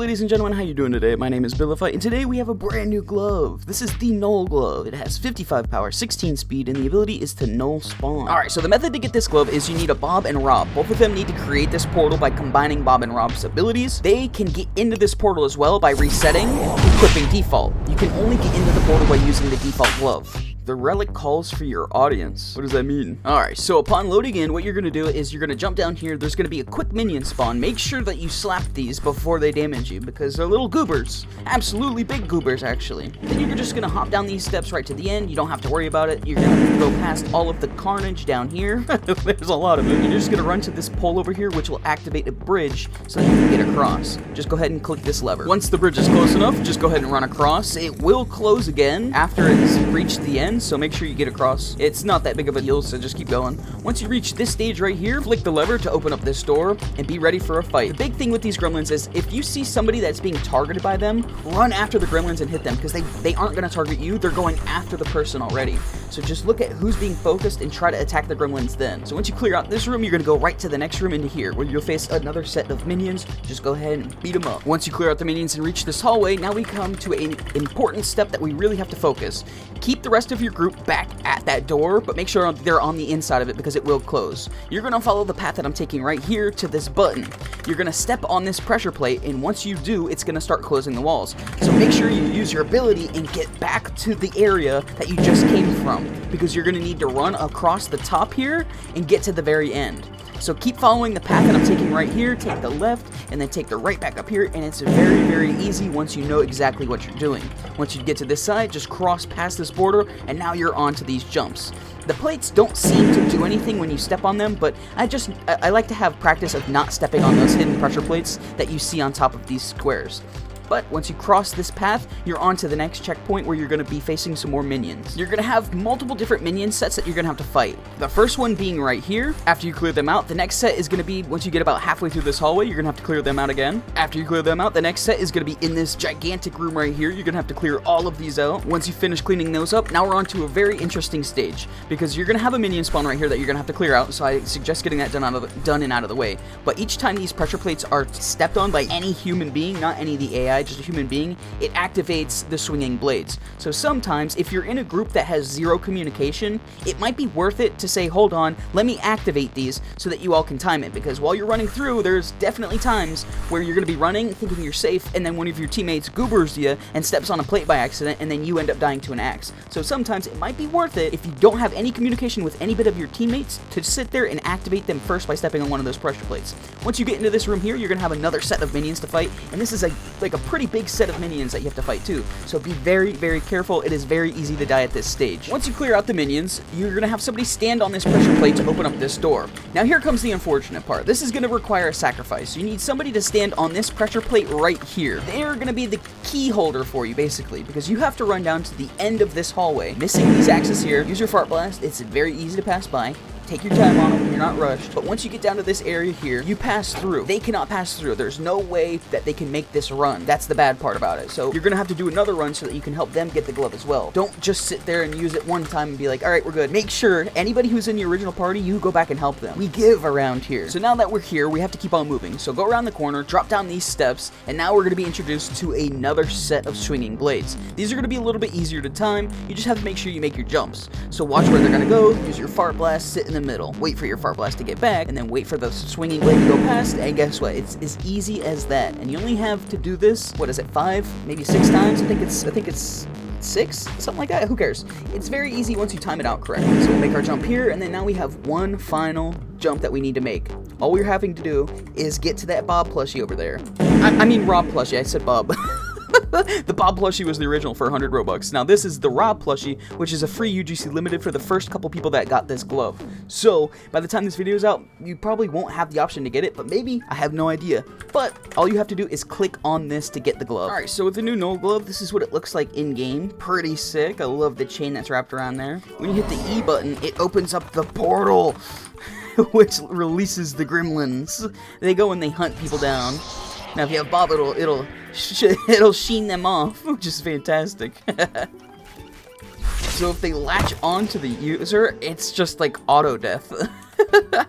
ladies and gentlemen, how you doing today? My name is Bilify, and today we have a brand new glove. This is the NULL Glove. It has 55 power, 16 speed, and the ability is to null spawn. Alright, so the method to get this glove is you need a Bob and Rob. Both of them need to create this portal by combining Bob and Rob's abilities. They can get into this portal as well by resetting and equipping default. You can only get into the portal by using the default glove. The Relic calls for your audience. What does that mean? Alright, so upon loading in, what you're going to do is you're going to jump down here. There's going to be a quick minion spawn. Make sure that you slap these before they damage you because they're little goobers. Absolutely big goobers, actually. Then you're just going to hop down these steps right to the end. You don't have to worry about it. You're going to go past all of the carnage down here. There's a lot of it. You're just going to run to this pole over here, which will activate a bridge so that you can get across. Just go ahead and click this lever. Once the bridge is close enough, just go ahead and run across. It will close again after it's reached the end. So make sure you get across. It's not that big of a deal, so just keep going. Once you reach this stage right here, flick the lever to open up this door and be ready for a fight. The big thing with these gremlins is if you see somebody that's being targeted by them, run after the gremlins and hit them because they aren't going to target you. They're going after the person already. So just look at who's being focused and try to attack the gremlins then. So once you clear out this room, you're going to go right to the next room into here where you'll face another set of minions. Just go ahead and beat them up. Once you clear out the minions and reach this hallway, now we come to an important step that we really have to focus. Keep the rest of your group back at that door, but make sure they're on the inside of it because it will close. You're going to follow the path that I'm taking right here to this button. You're going to step on this pressure plate, and once you do, it's going to start closing the walls. So make sure you use your ability and get back to the area that you just came from because you're going to need to run across the top here and get to the very end. So keep following the path that I'm taking right here, take the left, and then take the right back up here, and it's very, very easy once you know exactly what you're doing. Once you get to this side, just cross past this border, and now you're onto these jumps. The plates don't seem to do anything when you step on them, but I like to have practice of not stepping on those hidden pressure plates that you see on top of these squares. But once you cross this path, you're on to the next checkpoint where you're going to be facing some more minions. You're going to have multiple different minion sets that you're going to have to fight. The first one being right here. After you clear them out, the next set is going to be, once you get about halfway through this hallway, you're going to have to clear them out again. After you clear them out, the next set is going to be in this gigantic room right here. You're going to have to clear all of these out. Once you finish cleaning those up, now we're on to a very interesting stage because you're going to have a minion spawn right here that you're going to have to clear out, so I suggest getting that done and out of the way. But each time these pressure plates are stepped on by any human being, not any of the AI, just a human being, it activates the swinging blades. So sometimes if you're in a group that has zero communication, it might be worth it to say, hold on, let me activate these so that you all can time it, because while you're running through, there's definitely times where you're going to be running thinking you're safe and then one of your teammates goobers you and steps on a plate by accident and then you end up dying to an axe. So sometimes it might be worth it if you don't have any communication with any bit of your teammates to sit there and activate them first by stepping on one of those pressure plates. Once you get into this room here, you're going to have another set of minions to fight, and this is like a pretty big set of minions that you have to fight too. So be very, very careful. It is very easy to die at this stage. Once you clear out the minions, you're going to have somebody stand on this pressure plate to open up this door. Now here comes the unfortunate part. This is going to require a sacrifice. You need somebody to stand on this pressure plate right here. They're going to be the key holder for you basically, because you have to run down to the end of this hallway, missing these axes here. Use your fart blast. It's very easy to pass by. Take your time on them, you're not rushed. But once you get down to this area here, you pass through. They cannot pass through. There's no way that they can make this run. That's the bad part about it. So you're going to have to do another run so that you can help them get the glove as well. Don't just sit there and use it one time and be like, all right, we're good. Make sure anybody who's in the original party, you go back and help them. We give around here. So now that we're here, we have to keep on moving. So go around the corner, drop down these steps, and now we're going to be introduced to another set of swinging blades. These are going to be a little bit easier to time. You just have to make sure you make your jumps. So watch where they're going to go, use your fart blast, sit in the middle, wait for your fart blast to get back, and then wait for the swinging blade to go past, and guess what? It's as easy as that. And you only have to do this, what is it, 5, maybe 6 times? I think it's 6, something like that. Who cares? It's very easy once you time it out correctly. So we'll make our jump here, and then now we have one final jump that we need to make. All we're having to do is get to that Bob plushie over there. I mean Rob plushie. I said Bob. The Bob plushie was the original for 100 Robux. Now this is the Rob plushie, which is a free UGC limited for the first couple people that got this glove. So by the time this video is out, you probably won't have the option to get it, but maybe, I have no idea. But all you have to do is click on this to get the glove. Alright, so with the new NULL Glove, this is what it looks like in-game. Pretty sick. I love the chain that's wrapped around there. When you hit the E button, it opens up the portal, which releases the gremlins. They go and they hunt people down. Now if you have Bob, it'll sheen them off, which is fantastic. So if they latch onto the user, it's just like auto death.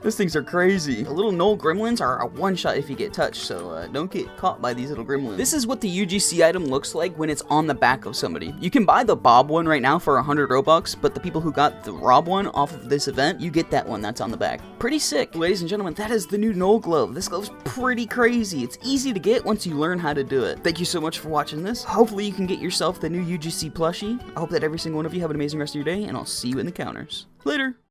Those things are crazy. The little NULL gremlins are a one-shot if you get touched, so don't get caught by these little gremlins. This is what the UGC item looks like when it's on the back of somebody. You can buy the Bob one right now for 100 Robux, but the people who got the Rob one off of this event, you get that one that's on the back. Pretty sick. Ladies and gentlemen, that is the new NULL Glove. This glove's pretty crazy. It's easy to get once you learn how to do it. Thank you so much for watching this. Hopefully you can get yourself the new UGC plushie. I hope that every single one of you have an amazing rest of your day, and I'll see you in the counters. Later.